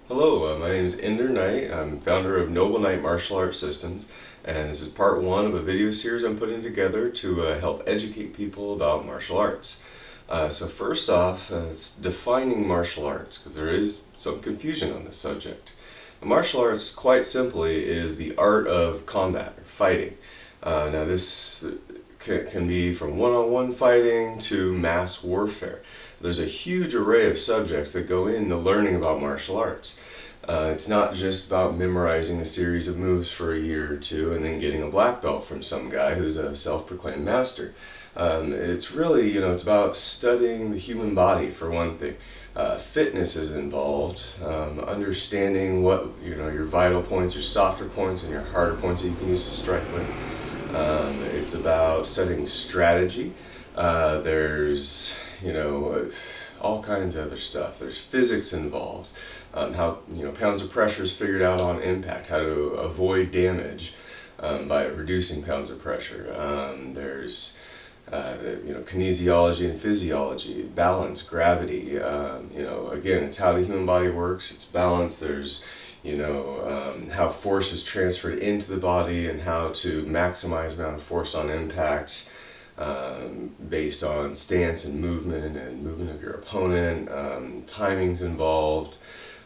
Hello, my name is Ender Knight. I'm founder of Noble Knight Martial Arts Systems, and this is part one of a video series I'm putting together to help educate people about martial arts. So first off, it's defining martial arts, because there is some confusion on this subject. Martial arts, quite simply, is the art of combat, or fighting. Now this can be from one-on-one fighting to mass warfare. There's a huge array of subjects that go into learning about martial arts. It's not just about memorizing a series of moves for a year or two and then getting a black belt from some guy who's a self-proclaimed master. It's really, it's about studying the human body for one thing. Fitness is involved, understanding what, your vital points, your softer points, and your harder points that you can use to strike with. It's about studying strategy. There's, all kinds of other stuff. There's physics involved. How, pounds of pressure is figured out on impact. How to avoid damage by reducing pounds of pressure. There's kinesiology and physiology, balance, gravity. Again, it's how the human body works. It's balance. There's how force is transferred into the body and how to maximize the amount of force on impact based on stance and movement of your opponent. Timing's involved.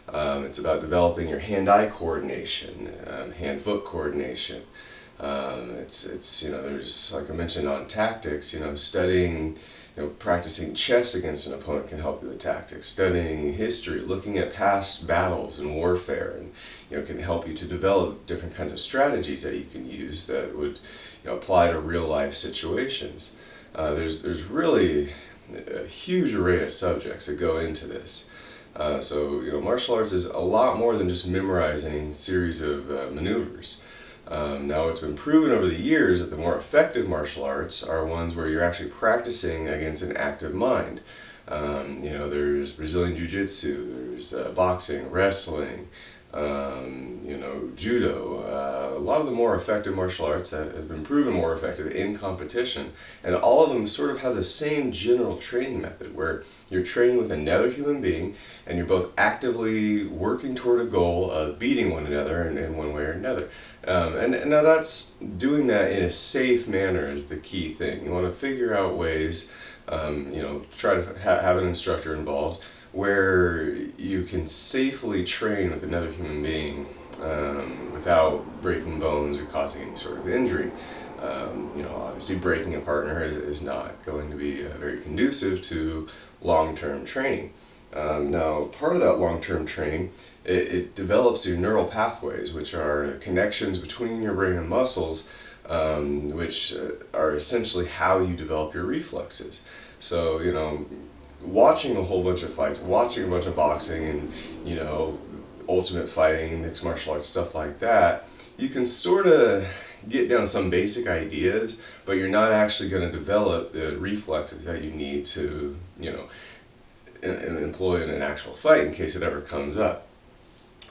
It's about developing your hand-eye coordination, hand-foot coordination. There's, like I mentioned on tactics, studying, practicing chess against an opponent can help you with tactics. Studying history, looking at past battles and warfare, and can help you to develop different kinds of strategies that you can use that would, apply to real-life situations. There's really a huge array of subjects that go into this. Martial arts is a lot more than just memorizing a series of maneuvers. Now, it's been proven over the years that the more effective martial arts are ones where you're actually practicing against an active mind. There's Brazilian Jiu-Jitsu, there's boxing, wrestling, judo. A lot of the more effective martial arts that have been proven more effective in competition, and all of them sort of have the same general training method where you're training with another human being and you're both actively working toward a goal of beating one another in one way or another. And now that's doing that in a safe manner is the key thing. You want to figure out ways, try to have an instructor involved where you can safely train with another human being without breaking bones or causing any sort of injury. Obviously breaking a partner is not going to be very conducive to long-term training. Now, part of that long-term training, it develops your neural pathways, which are connections between your brain and muscles, which are essentially how you develop your reflexes. So, watching a whole bunch of fights, watching a bunch of boxing and, ultimate fighting, mixed martial arts, stuff like that, you can sort of get down some basic ideas, but you're not actually going to develop the reflexes that you need to, employ in an actual fight in case it ever comes up.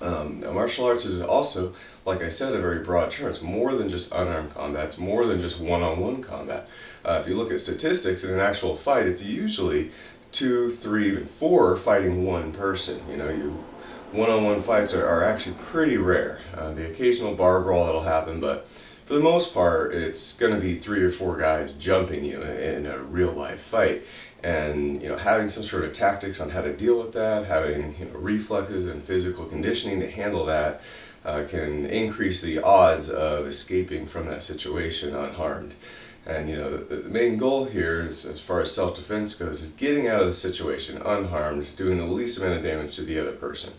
Now, martial arts is also, like I said, a very broad term. It's more than just unarmed combat. It's more than just one-on-one combat. If you look at statistics in an actual fight, it's usually 2, 3, even 4 fighting one person. One-on-one fights are actually pretty rare. The occasional bar brawl that'll happen, but for the most part, it's going to be 3 or 4 guys jumping you in a real-life fight. And having some sort of tactics on how to deal with that, having reflexes and physical conditioning to handle that, can increase the odds of escaping from that situation unharmed. And the main goal here, as far as self-defense goes, is getting out of the situation unharmed, doing the least amount of damage to the other person.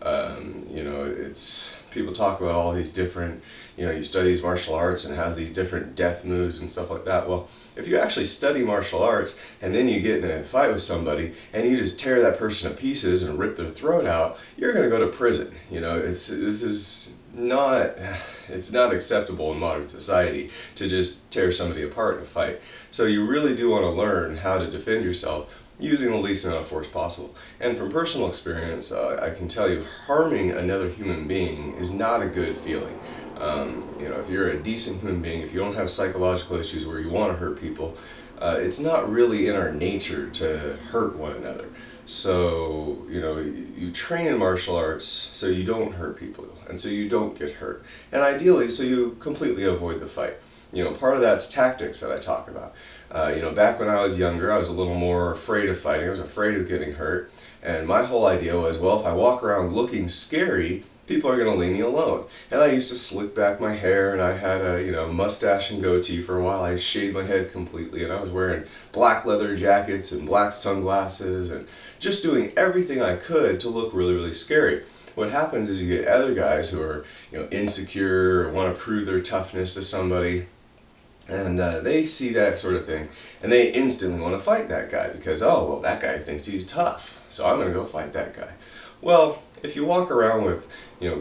It's people talk about all these different, you study these martial arts and it has these different death moves and stuff like that. Well, if you actually study martial arts and then you get in a fight with somebody and you just tear that person to pieces and rip their throat out, you're going to go to prison. It's not acceptable in modern society to just tear somebody apart in a fight. So you really do want to learn how to defend yourself using the least amount of force possible. And from personal experience, I can tell you harming another human being is not a good feeling. If you're a decent human being, if you don't have psychological issues where you want to hurt people, it's not really in our nature to hurt one another. So, you train in martial arts so you don't hurt people and so you don't get hurt. And ideally, so you completely avoid the fight. Part of that's tactics that I talk about. Back when I was younger, I was a little more afraid of fighting. I was afraid of getting hurt. And my whole idea was, well, if I walk around looking scary, people are going to leave me alone. And I used to slick back my hair, and I had a mustache and goatee for a while. I shaved my head completely, and I was wearing black leather jackets and black sunglasses and just doing everything I could to look really, really scary. What happens is you get other guys who are insecure or want to prove their toughness to somebody, and they see that sort of thing, and they instantly want to fight that guy because, oh, well, that guy thinks he's tough, so I'm going to go fight that guy. Well, if you walk around with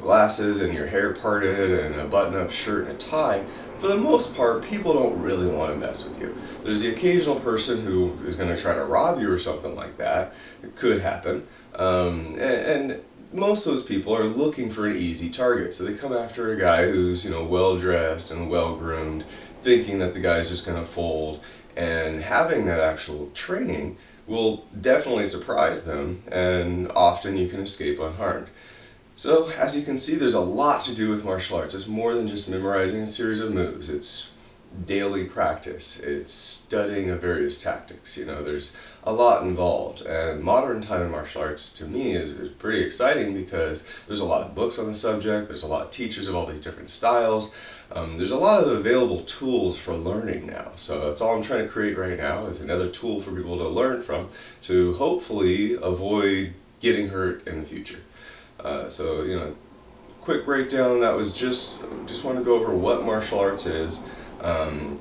glasses and your hair parted and a button-up shirt and a tie, for the most part, people don't really want to mess with you. There's the occasional person who is going to try to rob you or something like that. It could happen. And most of those people are looking for an easy target. So they come after a guy who's well-dressed and well-groomed, thinking that the guy's just going to fold. And having that actual training will definitely surprise them, and often you can escape unharmed. So, as you can see, there's a lot to do with martial arts. It's more than just memorizing a series of moves. It's daily practice. It's studying of various tactics. There's a lot involved. And modern time in martial arts, to me, is pretty exciting because there's a lot of books on the subject. There's a lot of teachers of all these different styles. There's a lot of available tools for learning now. So that's all I'm trying to create right now, is another tool for people to learn from to hopefully avoid getting hurt in the future. Quick breakdown. That was just want to go over what martial arts is,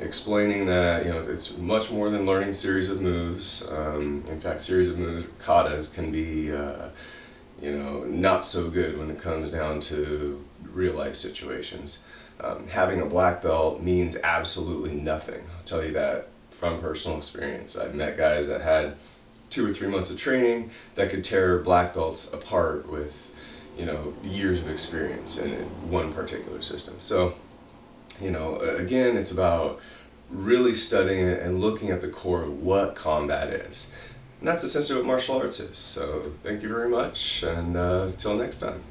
explaining that it's much more than learning a series of moves. In fact, series of moves, katas, can be not so good when it comes down to real life situations. Having a black belt means absolutely nothing. I'll tell you that from personal experience. I've met guys that had 2 or 3 months of training that could tear black belts apart with years of experience in one particular system. So, again, it's about really studying it and looking at the core of what combat is. And that's essentially what martial arts is. So, thank you very much, and till next time.